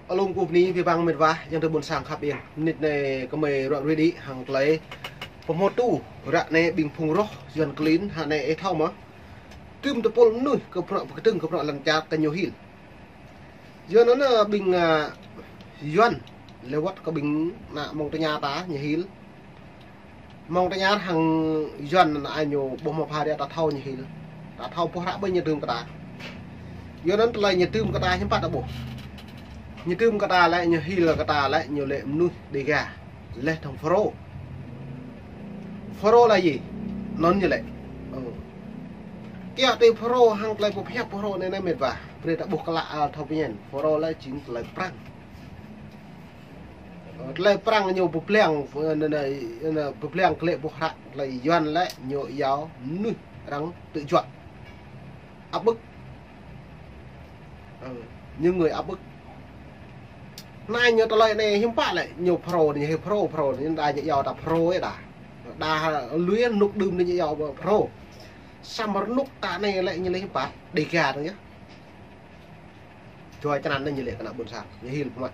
Alung cục ní vì bang mệt vá yang từ buồn sang khắp yên nít này có mày rọi ready hàng lấy một tu rạ này bình phùng rô dần clean hạ này thao mà tươm tập pol nuôi có prọ cái từng có prọ lần chát cái nhiều hil giờ nó là bình doan lewat có bình nạ mong tay nhà tá nhiều hil mong tay nhà hàng doan là ai nhiều bom một hai đã thao nhiều hil đã thao po hạ bên nhà tươm cả ta giờ nó lại nhà tươm cả ta hiếm bắt đã bộ như tươm kata lại như hi là kata lại nhiều lệ nuôi để gà lệ thằng pharo là gì nó như lệ kia từ pharo hàng lại bộ phép pharo này này mệt vả bây giờ buộc lạ thâu biển pharo lại chính là prang lại prang nhiều bộ pleng này bộ pleng lệ bộ hạ lại doan lại nhiều giáo nuôi răng tự chọn áp bức như người áp bức nay nhớ tao lại này hiếm bạn lại nhiều pro thì hay pro nhưng đa nhẹ giàu ta pro ấy đa lưới nút đơm đi nhẹ giàu pro sao mà nút ta này lại như lấy hiếm bạn để gà thôi nhá cho cho nên như lệ cái nào buồn sạc như hil không ạ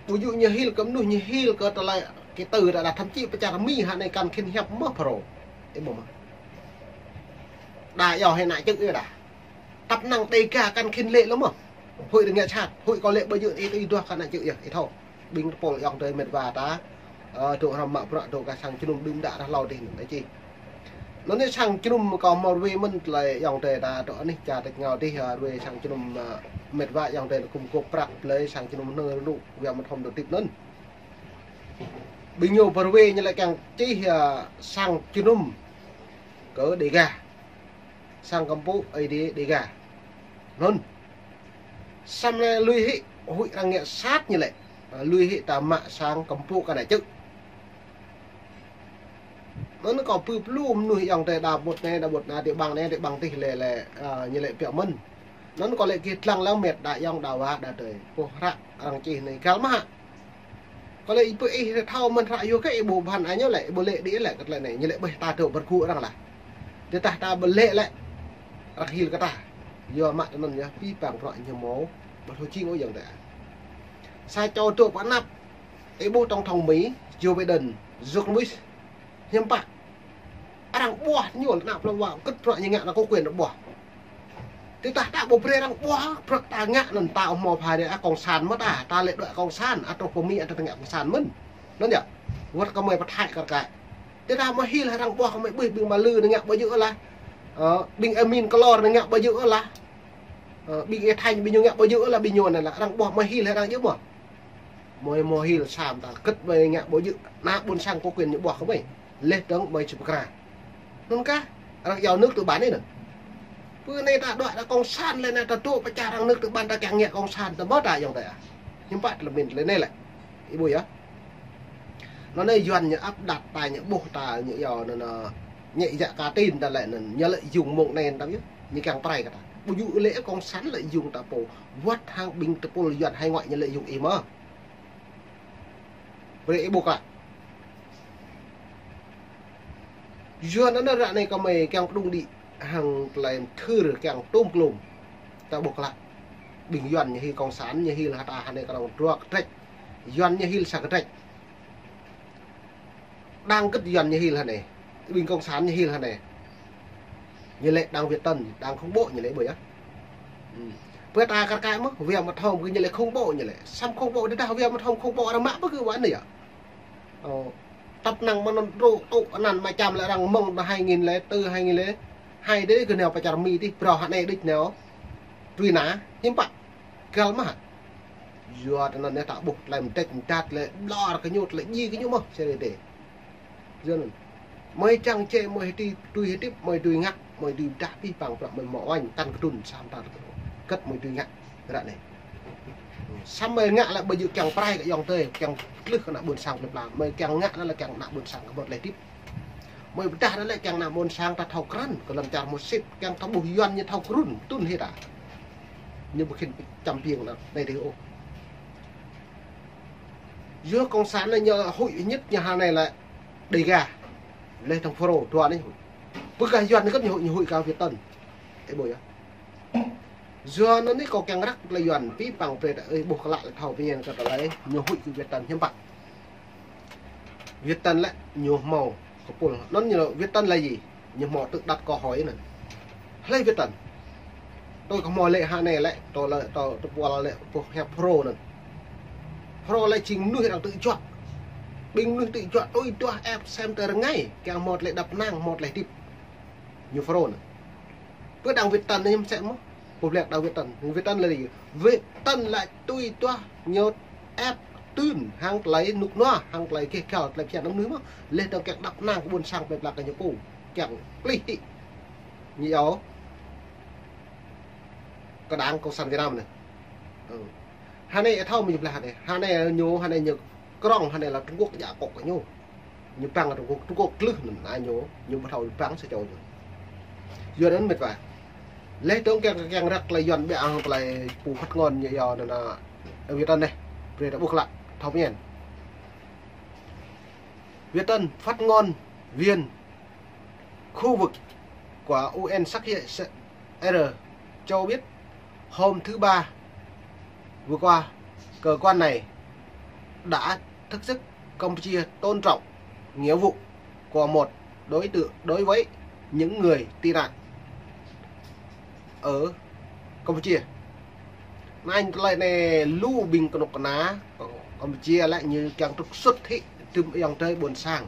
ví dụ như hil cấm nuôi như hil cơ tao lại cái từ đã thậm chí bây giờ mi hạn này cần khiên hiệp mất pro cái bộ mà đa giàu hay nại chứ ấy tập năng để gà cần khiên lệ lắm mà hội được nghe chặt hội có lệ bao nhiêu thì tôi khả năng chịu vậy thôi bình phổ dòng tới mệt và ta tụ hầm mạ bọt tụ cả sang chung đun đã lâu thì đấy chi nó nên sang chung còn một về mình lại dòng tới ta đó này trả được ngào đi về sang chung mệt và dòng tới cùng cột bạc lấy sang chung nơi đủ về một phòng được tiếp nên bình nhiều vào về như lại càng chi sang chung cỡ để gà sang cầm bút ấy để gà luôn xăm này lui hị hội đang nghe sát như lệ lui hị ta mạ sang cầm phụ cái này chứ nó còn pư plum nuôi dòng tề đà bột này địa bằng tỷ lệ là như lệ bẹo mân nó còn lệ kia lăng lao mệt đại dòng đào hoa đã đời cô rạ rằng chỉ này kéo mà có lệ bự thao mình rạ vô cái bộ phận ấy nhớ lại bộ lệ đĩa lại cái này như lệ bởi ta thử bật cụ rằng là để ta bật lệ lại đặc hil cái ta giờ mặt mình nhá phi bằng loại nhiều máu mà thôi chi ngôi dòng đấy sai cho tụi bạn nắp cái bộ trong thòng Mỹ Joe Biden dục Mỹ hiếm bạn đang bỏ nhiều nạp là vào cất loại như ngạn là có quyền được bỏ thì ta đã bộ pre đang bỏ bậc ta ngạn lần tạo mò phải để còn sàn mất ta lệ đợi còn sàn atopomi ta ngạn còn sàn mất nó nhỉ vật có mày bắt hại cả thế ra mà hi là đang bỏ không mày bơi mà lư ngạn bao nhiêu là bình amin color ngạn bao nhiêu là bị thành bị nhiều ngạ bao nhiêu là bị nhồn này là đang bỏ mà hi là đang nhớ bỏ mồi hi là sàm ta cất về ngạ bao nhiêu na buôn sang có quyền những bỏ không vậy lên đứng mấy chục cả không cá đang giàu nước từ bán đấy nè bữa nay ta đợi là con san lên này ta tụ phải trả đang nước từ bán ta càng nhẹ con san ta bớt lại dòng vậy nhưng bạn là mình lên đây lại ý bùi á nó đây doan những áp đặt tài những bộ tài những giàu là nhẹ dạ cá tin ta lại là nhớ lại dùng mộng này ta biết như càng tay cả ta ví dụ lễ con sắn lại dùng tập bộ vắt hàng bình tập bộ dọn hay ngoại như lại dùng im mơ vậy buộc lại giờ nó ra này có mày càng đung đi hàng lại thư rồi càng tôm lùm ta buộc lại bình dọn như khi con sắn như khi là ta hàng này còn ruột trách dọn như khi sạc trách đang cất dọn như khi là này bình con sắn như khi là này như lệ đang Việt Tân đang không bộ như lệ bởi á với ta cái mức về mặt hồng như lệ không bộ như lệ xong không bộ đến ta về mặt hồng không bộ là mã bất cứ quán này à tập năng mà nó tụ nằm mà chạm lại rằng mông là 2004 2002 đấy cái nào phải chạm mi đi pro hạn này đích nào truy ná nhưng bạn gal mà giờ nó nên tạo buộc làm tết chặt lại lo cái nhột lại gì cái nhút mà sẽ để giờ mới trăng chê mới đi truy tiếp mới truy ngắt mới đi trả đi bằng mình mỏ anh tăng cái tuần sam ta cất mới truy ngắt cái đoạn này sam mới ngắt lại bây giờ càng prai cái dòng tơi càng lướt cái nạp buồn sang được làm mới càng ngắt nó là càng nạp buồn sang cái bột lại tiếp mới trả nó lại càng nạp buồn sang ta thâu cran còn làm chả một ship càng thâu bùi doan như thâu run tuần hết nhưng mà khi trăm tiền là đây thì ô giữa con sán là nhờ hội nhất nhà hàng này là đầy gà lên thằng Pro toàn đấy với cái doan rất nhiều hội cao Việt Tân cái bồi á do nó có càng rắc là dọn phí bằng về ơi buộc lại thầu bây giờ cái đấy nhiều hụi Việt Tân hiếm bạc Việt Tân lại nhiều màu nó nhiều Việt Tân là gì nhiều màu tự đặt câu hỏi này lấy Việt Tân tôi có mò lệ hai này lại tôi là tôi qua lệ hẹp pro này pro lại chính nuôi đang tự chọn bình nuôi tự chọn tôi em xem từ ngay càng một lại đập nang một lại tiếp nhiều pro này với đảng Việt Tân em sẽ mất một lệ đảng Việt Tân là gì Việt Tân lại tôi nhiều ép tưn hàng lấy nục noa hàng lấy cái kẹo lại chèn nước nước lên đầu kẹo đập nang buồn sang về là cái nhiều củ kẹo ly nhiều có đáng công sản Việt Nam này hai này thao mình là này hai này nhô hai này nhược còng hai này là Trung Quốc giả cọc cả nhô như bang là Trung Quốc lư là nhô như bắt đầu bang sẽ trôi giờ đến mệt vậy lấy tướng càng rắc lại dọn bẹ lại phủ phát ngon như giờ là Việt Tân này về đã buộc lại thao nhiên Việt Tân phát ngon viên khu vực của UN xác hiện R cho biết hôm thứ Ba vừa qua cơ quan này đã thức giấc Campuchia tôn trọng nghĩa vụ của một đối tượng đối với những người tị nạn ở Campuchia. Anh lại này lưu bình của nục ná Campuchia lại như càng trục xuất thị từ dòng tới buồn sang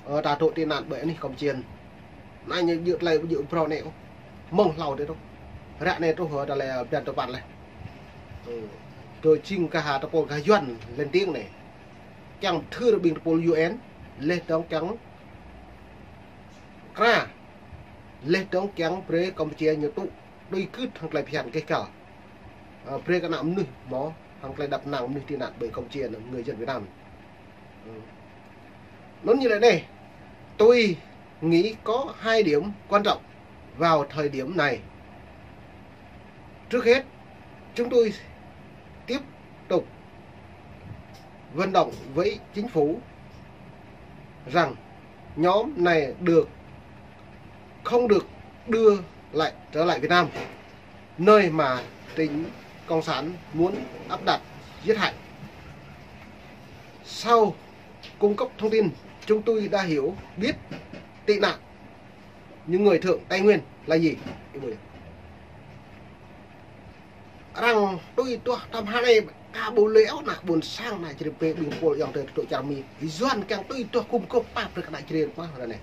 ở tà tội tị nạn bởi này Campuchia. Anh như dự lại dự pro này mong lâu đấy đâu rạ này tôi hỏi là biệt tập bạn này tôi chinh cả hà tập cả doan lên tiếng này chẳng thưa bình tập UN lên đóng trắng ra lên đóng trắng pre Campuchia nhiều tụ đôi cứ thằng lại phiền cái cả pre cái nào nư mó thằng lại đập nào nư tị nạn bởi Campuchia là người dân Việt Nam nó như thế này tôi nghĩ có hai điểm quan trọng vào thời điểm này. Trước hết, chúng tôi tiếp tục vận động với chính phủ rằng nhóm này không được đưa lại trở lại Việt Nam, nơi mà tỉnh Cộng sản muốn áp đặt giết hại. Sau cung cấp thông tin, chúng tôi đã hiểu biết tị nạn những người thượng Tây Nguyên là gì. Rằng tôiทำให้cả bộ léo nè buồn sang này chỉ về bình phố dòng từ tụi chàng mi doan càng tôi cung cấp bạc được đại truyền quá rồi này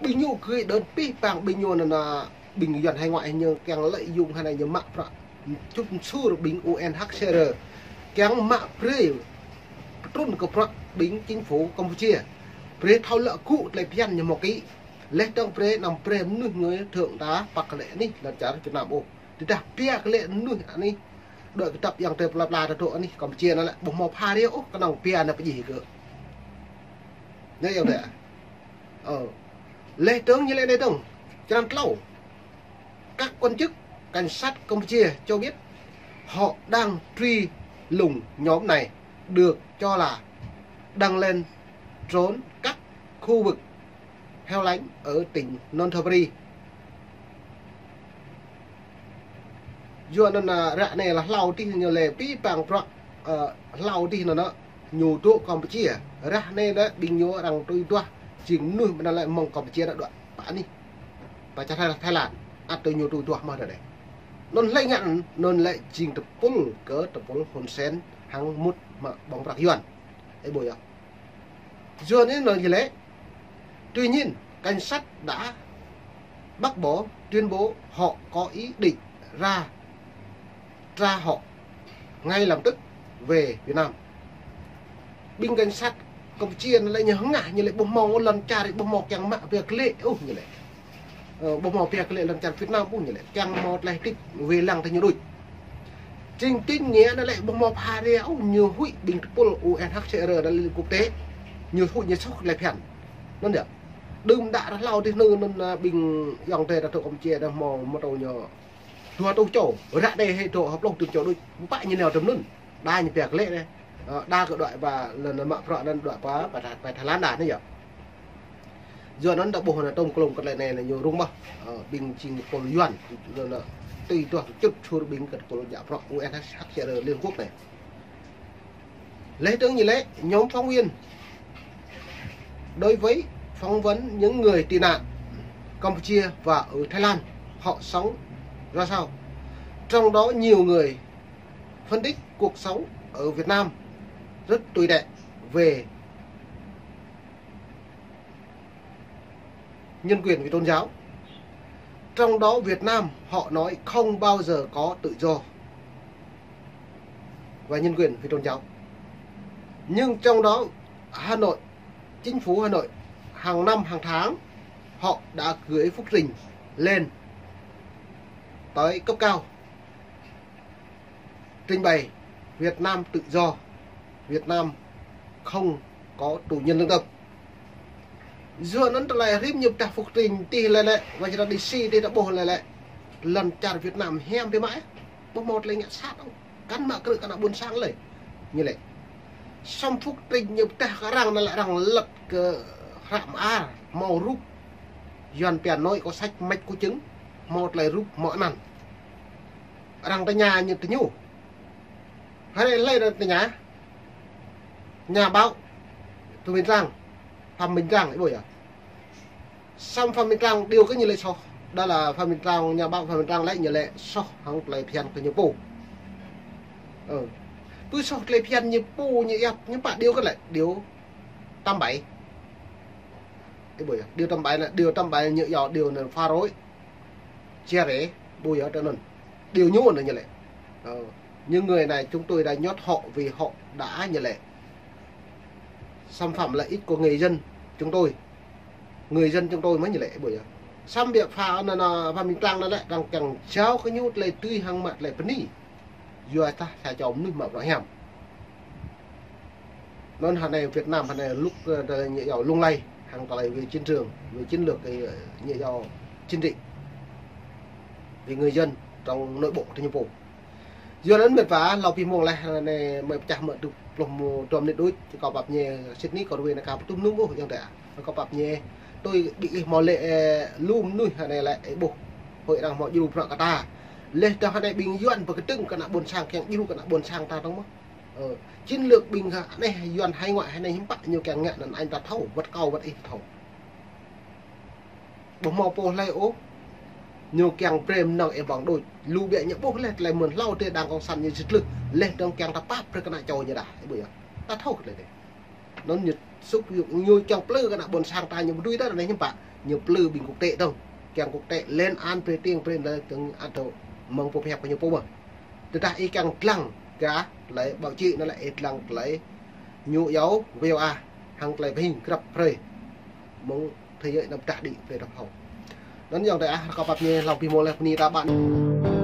bình nhu cười đơn pi bằng bình nhu là bình dần hay ngoại nhưng càng lợi dụng hay này như mạng chút xưa bình UNHCR càng mạng pre trốn của bình chính phủ Campuchia pre thao lợ cụ lại pian như một cái lấy trong pre nằm pre người thượng tá bạc lệ ní là trả Việt Nam ô thì đã pia cái lệ nuôi anh ấy đội tập yang tập là độ anh ấy còn chia nó lại bùng màu pha đi ô cái nòng pia là cái gì cơ đấy không đấy lệ tướng như lệ đây tướng cho nên lâu các quan chức cảnh sát Campuchia cho biết họ đang truy lùng nhóm này được cho là đang lên trốn các khu vực heo lánh ở tỉnh Nonthaburi. Do nên là rạ này là lau đi nhiều lệ pi bằng lau đi nó nhiều chỗ Campuchia rạ này đó bình nhớ rằng tôi chỉ nuôi mà lại mong Campuchia đã đoạn bạn đi và cho Thái Lan tôi nhiều tôi mà ở đây non lấy ngạn non lại trình tập pul cỡ tập pul hồn sen hàng một mà bóng bạc yuan ấy bồi à do nên là gì lẽ tuy nhiên cảnh sát đã bác bỏ tuyên bố họ có ý định ra họ ngay lập tức về Việt Nam. Binh cảnh sát Campuchia lại nhớ ngại như lại bom màu lần trà để bom màu càng mạ việc lệ như này bom màu việc lệ lần trà Việt Nam như này càng một lại tích về lăng thành nhiều đôi trình tin nghĩa nó lại bom màu pha đéo nhiều hụi bình pol UNHCR đã lên quốc tế nhiều hụi như sốc lại phèn nó được đừng đã lao đi nơi nên bình dòng tề đã thuộc Campuchia đã mò một đầu nhỏ thua tôi chỗ ra đây hay chỗ hợp đồng từ chỗ đôi vậy như nào tầm nun đa như việc lệ đây đa cỡ đoạn và lần mạng đoạn đoạn quá và Thái Lan đàn đấy nhở giờ nó đã bổ là tông kolom cái này là nhiều rung bao bình trình cổ yuan rồi là tùy thuộc chút chua bình cật cổ dạ pro UNHCR Liên Quốc này lấy tương như lẽ nhóm phóng viên đối với phỏng vấn những người tị nạn Campuchia và ở Thái Lan họ sống ra sao, trong đó nhiều người phân tích cuộc sống ở Việt Nam rất tồi tệ về nhân quyền và tôn giáo. Trong đó Việt Nam họ nói không bao giờ có tự do và nhân quyền về tôn giáo. Nhưng trong đó Hà Nội, chính phủ Hà Nội hàng năm hàng tháng họ đã gửi phúc trình lên tới cấp cao trình bày Việt Nam tự do, Việt Nam không có tù nhân lương tâm. Giờ nó lại rip nhập trả phục trình tì lại và cho nó đi xì đi đã bổ lại lần trả Việt Nam hem thế mãi bốc một lên ngã sát không cắn mạ cự cả nó buồn sangเลยnhư vậy xong phúc trình nhập trả cả rằng là lại rằng lật rạm a màu rúp dàn bèn nói có sách mạch của trứng một lại rúp mọi nằn rằng ta nhà như tình nhủ hay là lấy được nhà báo tôi mình rằng Phạm Minh Trang ấy bồi à xong Phạm Minh Trang điều cái như lệ so đó là Phạm Minh Trang nhà báo Phạm Minh Trang lấy như lệ so không lấy phiền của nhiều bù tôi so lấy phiền như bù như ép nhưng bạn điều cái lại điều tam bảy ấy bồi à điều tam bảy như gió điều là pha rối che rẽ bùi ở trên nền điều nhú là như lệ nhưng người này chúng tôi đã nhốt họ vì họ đã như lệ xâm phạm lợi ích của người dân chúng tôi mới như lệ bởi xăm biện phá là và mình trang nó lại đang càng cháu cái nhút lại tươi hàng mặt lại vấn đi vừa ta sẽ cho ông nước mở rõ hẻm nên hàng này Việt Nam hàng này lúc nhẹ dầu lung lay hàng tỏ lại về chiến trường về chiến lược cái nhẹ dầu chiến trị vì người dân trong nội bộ thành phố giờ đến mệt vả lọc phim mông này này mệt chả mệt được lòng trộm đến đôi có bạp nhẹ Sydney có đôi là cả tung nung vô chẳng thể có bạp nhẹ tôi bị mò lệ lùm nuôi này lại bộ hội đang mọi du cả ta lên cho hai này bình yuan và cái tưng cả buồn sang kẹng du cả buồn sang ta đúng không chiến lược bình này yuan hai ngoại hay này hiếm bạn nhiều kẹng ngạn là anh ta thâu vật cầu vật ít thâu bộ mò po lay ố nhiều kẹng prem nào em bằng đôi lưu bẹ những bốc lên lại mượn lau thì đang còn săn như dịch lực lên trong kẹng ta pap rồi cái này trồi như đã bây giờ ta thâu cái này nó như xúc nhiều kẹng plư cái nào buồn sang ta nhiều đuôi đó là những bạn nhiều plư bình quốc tế đâu kẹng quốc tế lên an pre tiên pre là từng ăn thầu mong phù hợp với nhiều phố mà từ ta y kẹng lăng cá lấy bảo chị nó lại lăng lấy nhụ dấu VOA hàng lại hình gặp pre mong thấy vậy nó trả đi về đọc hậu nó dòng tại các bạn nghe lòng pimo lên ra bạn